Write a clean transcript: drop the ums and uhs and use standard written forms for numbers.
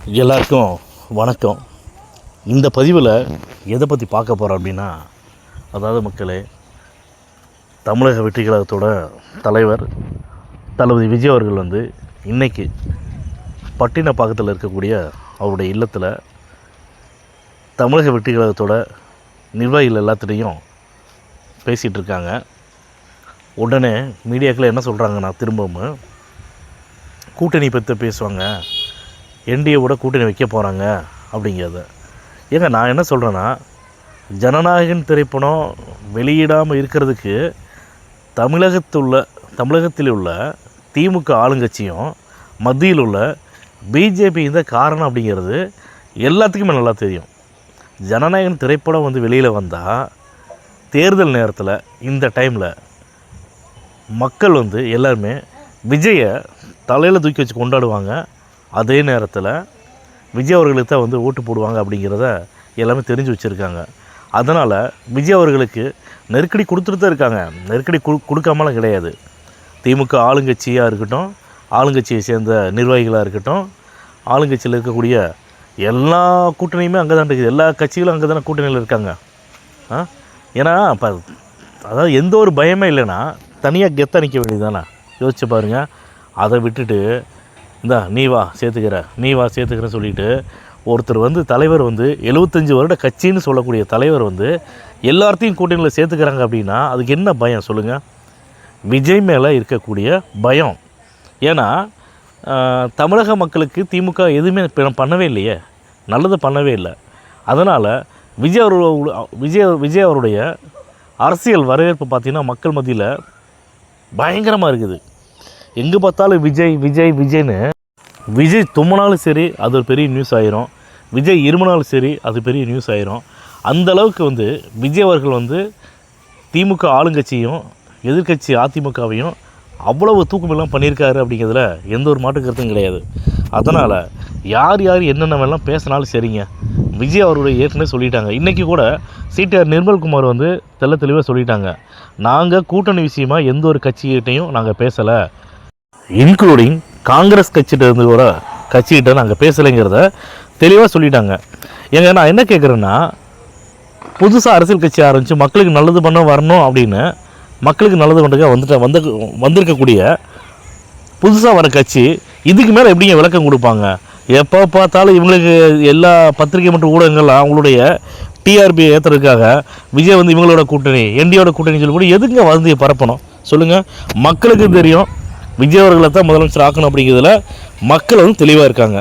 எல்லாருக்கும் வணக்கம். இந்த பதிவில் எதை பற்றி பார்க்க போகிறோம் அப்படின்னா, அதாவது மக்களே, தமிழக வெற்றி கழகத்தோட தலைவர் தளபதி விஜய் அவர்கள் இன்றைக்கி பட்டினப்பாக்கத்தில் இருக்கக்கூடிய அவருடைய இல்லத்தில் தமிழக வெற்றி கழகத்தோட நிர்வாகிகள் எல்லாத்துலேயும் பேசிகிட்டு இருக்காங்க. உடனே மீடியாக்கள் என்ன சொல்கிறாங்கன்னா, திரும்பவும் கூட்டணி பற்றி பேசுவாங்க, என்டிஏவோட கூட்டணி வைக்க போகிறாங்க அப்படிங்கிறத. ஏங்க, நான் என்ன சொல்கிறேன்னா, ஜனநாயகன் திரைப்படம் வெளியிடாமல் இருக்கிறதுக்கு தமிழகத்தில் உள்ள திமுக ஆளுங்கட்சியும் மத்தியில் உள்ள பிஜேபி இந்த காரணம் அப்படிங்கிறது எல்லாத்துக்குமே நல்லா தெரியும். ஜனநாயகன் திரைப்படம் வெளியில் வந்தால் தேர்தல் நேரத்தில் இந்த டைமில் மக்கள் எல்லாருமே விஜயை தலையில் தூக்கி வச்சு கொண்டாடுவாங்க. அதே நேரத்தில் விஜய் அவர்களுக்கு தான் ஓட்டு போடுவாங்க அப்படிங்கிறத எல்லாமே தெரிஞ்சு வச்சுருக்காங்க. அதனால் விஜய் அவர்களுக்கு நெருக்கடி கொடுத்துட்டு தான் இருக்காங்க. நெருக்கடி கொடுக்காமலாம் கிடையாது. திமுக ஆளுங்கட்சியாக இருக்கட்டும், ஆளுங்கட்சியை சேர்ந்த நிர்வாகிகளாக இருக்கட்டும், ஆளுங்கட்சியில் இருக்கக்கூடிய எல்லா கூட்டணியுமே அங்கே தான் இருக்குது. எல்லா கட்சிகளும் அங்கே தானே கூட்டணியில் இருக்காங்க. ஏன்னா இப்போ அதாவது எந்த ஒரு பயமே இல்லைன்னா தனியாக கெத்தாக நிற்க வேண்டியது தானே. யோசிச்சு பாருங்கள். அதை விட்டுட்டு நீ வா சேர்த்துக்கிறேன்னு சொல்லிவிட்டு ஒருத்தர் தலைவர் 75 வருட கட்சின்னு சொல்லக்கூடிய தலைவர் எல்லாத்தையும் கூட்டணியில் சேர்த்துக்கிறாங்க அப்படின்னா அதுக்கு என்ன பயம் சொல்லுங்கள்? விஜய் மேலே இருக்கக்கூடிய பயம். ஏன்னா தமிழக மக்களுக்கு திமுக எதுவுமே பண்ணவே இல்லையே, நல்லது பண்ணவே இல்லை. அதனால் விஜய் அவருடைய அரசியல் வரவேற்பு பார்த்திங்கன்னா மக்கள் மத்தியில் பயங்கரமாக இருக்குது. எங்கே பார்த்தாலும் விஜய்னு விஜய் தும்மினாலும் சரி அது ஒரு பெரிய நியூஸ் ஆயிரும், விஜய் இருமினாலும் சரி அது பெரிய நியூஸ் ஆயிரும். அந்தளவுக்கு விஜய் அவர்கள் திமுக ஆளுங்கட்சியும் எதிர்கட்சி அதிமுகவையும் அவ்வளவு தூக்கமெல்லாம் பண்ணியிருக்காரு அப்படிங்கிறதுல எந்த ஒரு மாற்று கருத்தும் கிடையாது. அதனால் யார் என்னென்னவெல்லாம் பேசினாலும் சரிங்க, விஜய் அவருடைய ஏற்கனவே சொல்லிட்டாங்க. இன்றைக்கி கூட சிடிஆர் நிர்மல்குமார் தெள்ள தெளிவாக சொல்லிட்டாங்க, நாங்கள் கூட்டணி விஷயமாக எந்த ஒரு கட்சிகிட்டையும் நாங்கள் பேசலை, இன்க்ளூடிங் காங்கிரஸ் கட்சிகிட்ட வர கட்சிகிட்ட நாங்கள் பேசலைங்கிறத தெளிவாக சொல்லிட்டாங்க. ஏங்க, நான் என்ன கேட்குறேன்னா, புதுசாக அரசியல் கட்சி ஆரம்பித்து மக்களுக்கு நல்லது பண்ண வரணும் அப்படின்னு மக்களுக்கு நல்லது பண்ணுறதுக்காக வந்திருக்கக்கூடிய புதுசாக வர கட்சி இதுக்கு மேலே எப்படிங்க விளக்கம் கொடுப்பாங்க? எப்போ பார்த்தாலும் இவங்களுக்கு எல்லா பத்திரிகை மற்றும் ஊடகங்கள்லாம் அவங்களுடைய டிஆர்பி ஏற்றுறதுக்காக விஜய் இவங்களோட கூட்டணி என்டியோட கூட்டணி சொல்லி கூட எதுங்க வதந்தியை பரப்பணும் சொல்லுங்கள்? மக்களுக்கு தெரியும் விஜய் அவர்களை தான் முதலமைச்சர் ஆக்கணும் அப்படிங்கிறதுல மக்கள் தெளிவாக இருக்காங்க.